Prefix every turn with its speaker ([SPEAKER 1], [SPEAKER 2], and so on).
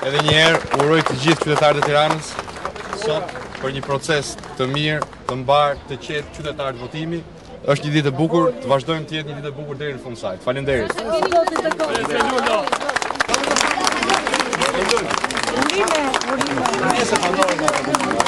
[SPEAKER 1] Edhe njëherë uroj të gjithë qytetarët e Tiranës sot për një proces të mirë, të mbar, të qetë qytetarët votimi. Është një ditë e bukur, të vazhdojmë të jetë një ditë e bukur deri në fund saj. Faleminderit. Faleminderit.